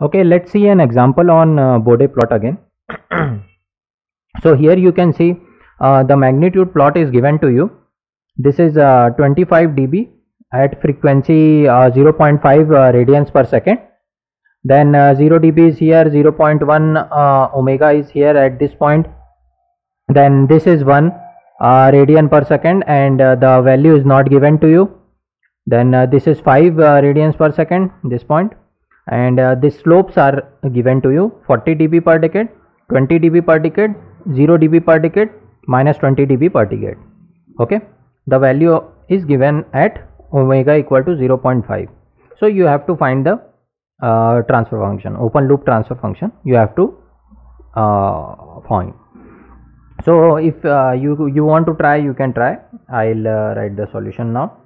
Okay, let's see an example on Bode plot again. So here you can see the magnitude plot is given to you. This is 25 dB at frequency 0.5 radians per second. Then 0 dB is here, 0.1 omega is here at this point. Then this is 1 radian per second, and the value is not given to you. Then this is 5 radians per second, this point. And the slopes are given to you: 40 dB per decade, 20 dB per decade, 0 dB per decade, minus 20 dB per decade. Okay, the value is given at omega equal to 0.5. So you have to find the transfer function, open loop transfer function you have to find. So if you want to try, you can try. I'll write the solution now.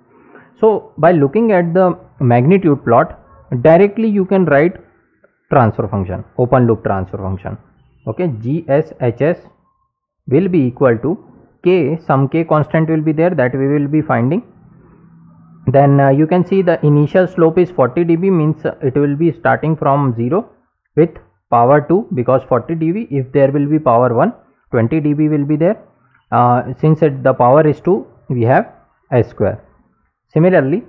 So by looking at the magnitude plot, directly you can write transfer function, open loop transfer function. Okay, GSHS will be equal to k, some k constant will be there, that we will be finding. Then you can see the initial slope is 40 dB, means it will be starting from 0 with power 2, because 40 dB, if there will be power 1, 20 dB will be there. Since the power is 2, we have s square. Similarly,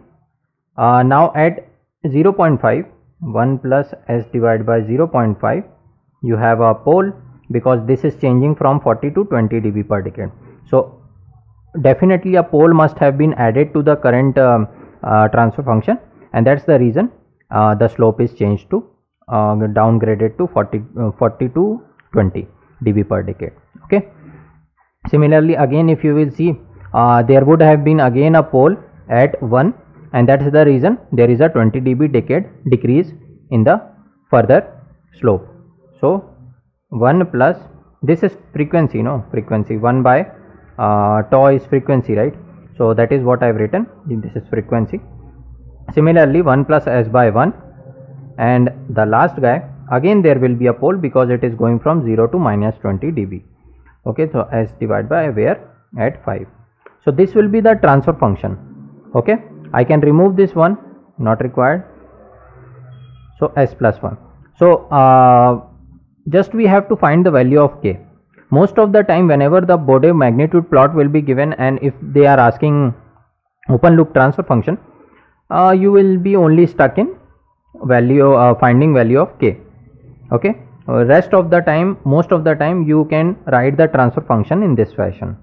now at 0.5, 1 plus s divided by 0.5, you have a pole, because this is changing from 40 to 20 dB per decade. So definitely a pole must have been added to the current transfer function, and that's the reason the slope is changed to downgraded to 40 to 20 dB per decade. Okay, similarly again, if you will see, there would have been again a pole at 1, and that is the reason there is a 20 dB decade decrease in the further slope. So 1 plus, this is frequency, frequency, 1 by tau is frequency, right? So that is what I have written, this is frequency. Similarly 1 plus s by 1, and the last guy, again there will be a pole, because it is going from 0 to minus 20 dB. Okay, so s divided by where at 5. So this will be the transfer function. Okay, I can remove this one, not required. So s plus 1. So just we have to find the value of k. Most of the time, whenever the Bode magnitude plot will be given, and if they are asking open loop transfer function, you will be only stuck in value finding value of k. Okay, rest of the time, most of the time, you can write the transfer function in this fashion.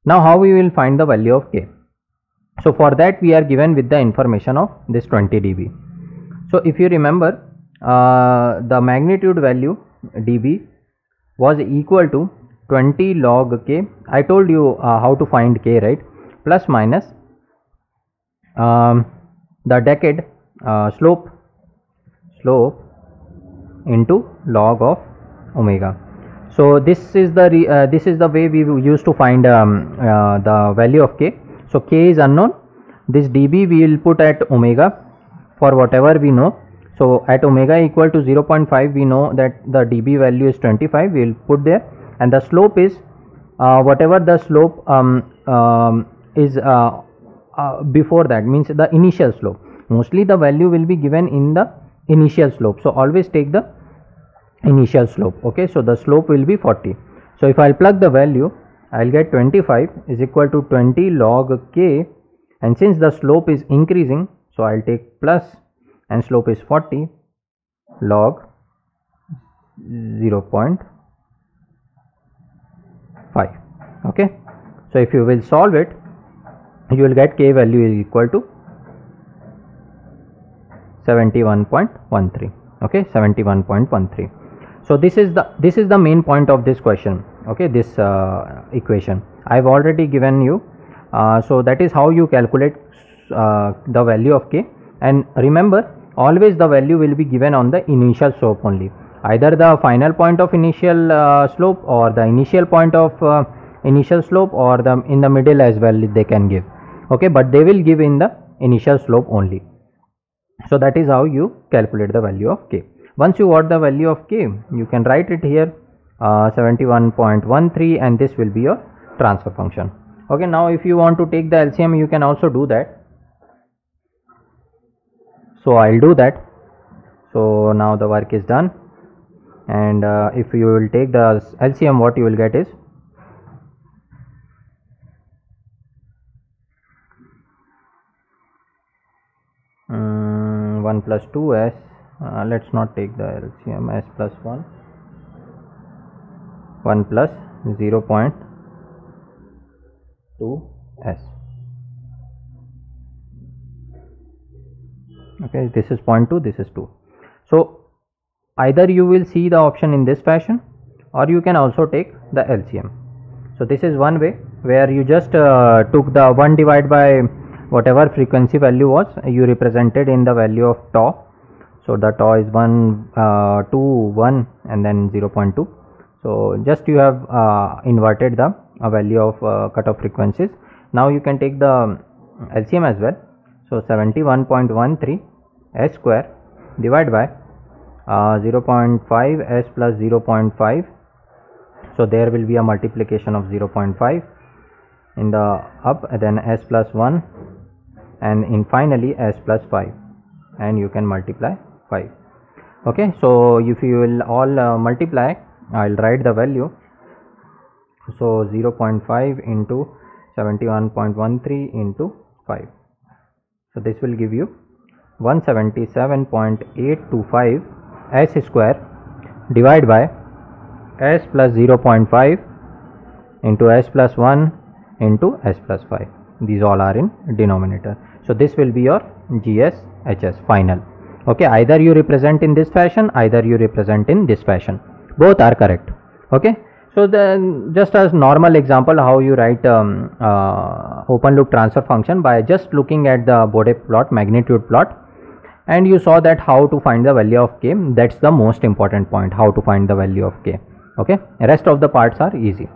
Now how we will find the value of k? So for that we are given with the information of this 20 dB. So if you remember, the magnitude value dB was equal to 20 log k. I told you how to find k, right? Plus minus the decade slope into log of omega. So this is the way we used to find the value of k. So k is unknown. This dB we will put at omega for whatever we know. So at omega equal to 0.5, we know that the dB value is 25, we will put there, and the slope is whatever the slope is before that, means the initial slope. Mostly the value will be given in the initial slope, so always take the initial slope. Okay, so the slope will be 40. So if I will plug the value, I will get 25 is equal to 20 log k, and since the slope is increasing, so I will take plus, and slope is 40 log 0.5. Okay, so if you will solve it, you will get k value is equal to 71.13. okay, 71.13. so this is the main point of this question. Okay, this equation I have already given you. So that is how you calculate the value of k, and remember, always the value will be given on the initial slope only, either the final point of initial slope, or the initial point of initial slope, or the in the middle as well they can give. Okay, but they will give in the initial slope only. So that is how you calculate the value of k. Once you got the value of k, you can write it here 71.13, and this will be your transfer function. Okay, now if you want to take the LCM, you can also do that. So I'll do that. So now the work is done, and if you will take the LCM, what you will get is 1 plus 2s. Let's not take the LCM. S plus 1 plus 0.2s. Okay, this is 0.2, this is 2. So either you will see the option in this fashion, or you can also take the LCM. So this is one way where you just took the 1 divided by whatever frequency value was, you represented in the value of tau. So the tau is 1, 2, 1 and then 0.2. So just you have inverted the value of cutoff frequencies. Now you can take the LCM as well. So 71.13 s square divided by 0.5 s plus 0.5. So there will be a multiplication of 0.5 in the up, then s plus 1, and in finally s plus 5, and you can multiply 5. Okay, so if you will all multiply, I will write the value. So 0.5 into 71.13 into 5. So this will give you 177.825 s square divided by s plus 0.5 into s plus 1 into s plus 5. These all are in denominator. So this will be your GSHS final. Okay, either you represent in this fashion, either you represent in this fashion. Both are correct. Okay. So then, just as normal example, how you write open loop transfer function by just looking at the Bode plot, magnitude plot, and you saw that how to find the value of k. That's the most important point, how to find the value of k. Okay, rest of the parts are easy.